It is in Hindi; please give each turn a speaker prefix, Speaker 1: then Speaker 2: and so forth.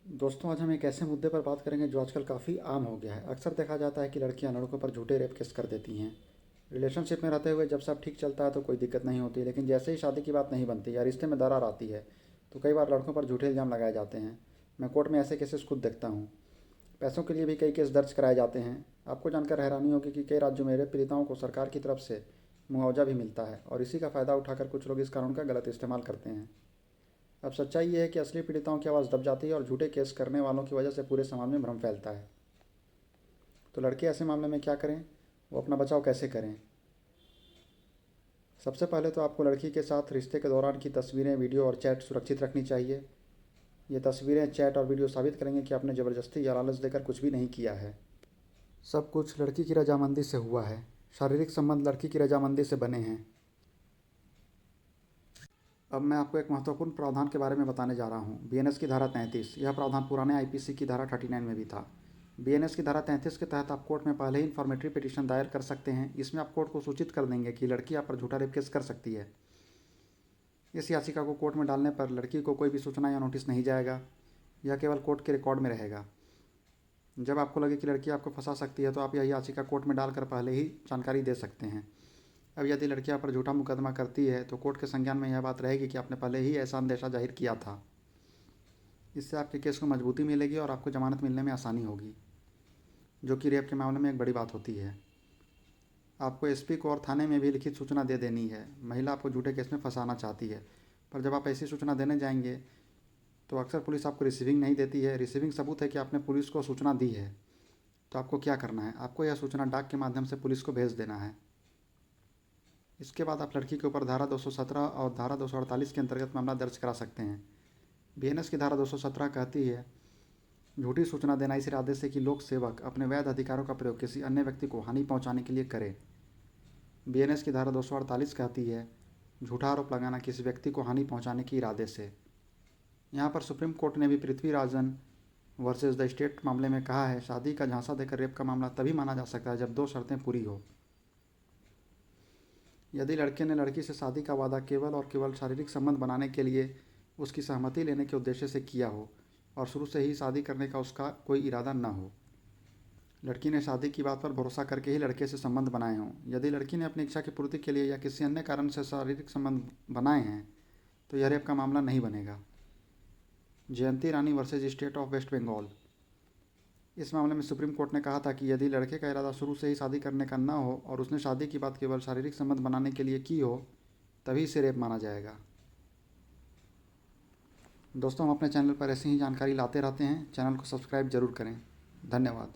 Speaker 1: दोस्तों, आज हम एक ऐसे मुद्दे पर बात करेंगे जो आजकल काफ़ी आम हो गया है। अक्सर देखा जाता है कि लड़कियां लड़कों पर झूठे रेप केस कर देती हैं। रिलेशनशिप में रहते हुए जब सब ठीक चलता है तो कोई दिक्कत नहीं होती, लेकिन जैसे ही शादी की बात नहीं बनती या रिश्ते में दरार आती है तो कई बार लड़कों पर झूठे इल्ज़ाम लगाए जाते हैं। मैं कोर्ट में ऐसे केसेस खुद देखता हूँ। पैसों के लिए भी कई केस दर्ज कराए जाते हैं। आपको जानकर हैरानी होगी कि कई राज्यों में रेप पीड़िताओं को सरकार की तरफ से मुआवजा भी मिलता है, और इसी का फ़ायदा उठाकर कुछ लोग इस कानून का गलत इस्तेमाल करते हैं। अब सच्चाई ये है कि असली पीड़िताओं की आवाज़ दब जाती है और झूठे केस करने वालों की वजह से पूरे समाज में भ्रम फैलता है। तो लड़के ऐसे मामले में क्या करें, वो अपना बचाव कैसे करें? सबसे पहले तो आपको लड़की के साथ रिश्ते के दौरान की तस्वीरें, वीडियो और चैट सुरक्षित रखनी चाहिए। ये तस्वीरें, चैट और वीडियो साबित करेंगे कि आपने ज़बरदस्ती या लालच देकर कुछ भी नहीं किया है। सब कुछ लड़की की रजामंदी से हुआ है। शारीरिक संबंध लड़की की रजामंदी से बने हैं। अब मैं आपको एक महत्वपूर्ण प्रावधान के बारे में बताने जा रहा हूँ। बीएनएस की धारा 33। यह प्रावधान पुराने आईपीसी की धारा 39 में भी था। बीएनएस की धारा 33 के तहत आप कोर्ट में पहले ही इन्फॉर्मेटरी पिटीशन दायर कर सकते हैं। इसमें आप कोर्ट को सूचित कर देंगे कि लड़की आप पर झूठा रेप केस कर सकती है। इस याचिका को कोर्ट में डालने पर लड़की को कोई भी सूचना या नोटिस नहीं जाएगा। यह केवल कोर्ट के रिकॉर्ड में रहेगा। जब आपको लगे कि लड़की आपको फंसा सकती है तो आप यह याचिका कोर्ट में डालकर पहले ही जानकारी दे सकते हैं। अब यदि लड़की आप पर झूठा मुकदमा करती है तो कोर्ट के संज्ञान में यह बात रहेगी कि आपने पहले ही ऐसा अंदेशा जाहिर किया था। इससे आपके केस को मजबूती मिलेगी और आपको जमानत मिलने में आसानी होगी, जो कि रेप के मामले में एक बड़ी बात होती है। आपको एसपी को और थाने में भी लिखित सूचना दे देनी है। महिला आपको झूठे केस में फंसाना चाहती है, पर जब आप ऐसी सूचना देने जाएंगे तो अक्सर पुलिस आपको रिसीविंग नहीं देती है। रिसीविंग सबूत है कि आपने पुलिस को सूचना दी है। तो आपको क्या करना है, आपको यह सूचना डाक के माध्यम से पुलिस को भेज देना है। इसके बाद आप लड़की के ऊपर धारा 217 और धारा 248 के अंतर्गत मामला दर्ज करा सकते हैं। बीएनएस की धारा 217 कहती है, झूठी सूचना देना इस इरादे से कि लोक सेवक अपने वैध अधिकारों का प्रयोग किसी अन्य व्यक्ति को हानि पहुंचाने के लिए करे। बीएनएस की धारा 248 कहती है, झूठा आरोप लगाना किसी व्यक्ति को हानि पहुंचाने के इरादे से। यहाँ पर सुप्रीम कोर्ट ने भी पृथ्वीराजन वर्सेस द स्टेट मामले में कहा है, शादी का झांसा देकर रेप का मामला तभी माना जा सकता है जब दो शर्तें पूरी हो। यदि लड़के ने लड़की से शादी का वादा केवल और केवल शारीरिक संबंध बनाने के लिए उसकी सहमति लेने के उद्देश्य से किया हो और शुरू से ही शादी करने का उसका कोई इरादा न हो। लड़की ने शादी की बात पर भरोसा करके ही लड़के से संबंध बनाए हों। यदि लड़की ने अपनी इच्छा की पूर्ति के लिए या किसी अन्य कारण से शारीरिक संबंध बनाए हैं तो यह रेप का मामला नहीं बनेगा। Jayanti Rani versus state of West Bengal. इस मामले में सुप्रीम कोर्ट ने कहा था कि यदि लड़के का इरादा शुरू से ही शादी करने का न हो और उसने शादी की बात केवल शारीरिक संबंध बनाने के लिए की हो तभी इसे रेप माना जाएगा। दोस्तों, हम अपने चैनल पर ऐसी ही जानकारी लाते रहते हैं। चैनल को सब्सक्राइब जरूर करें। धन्यवाद।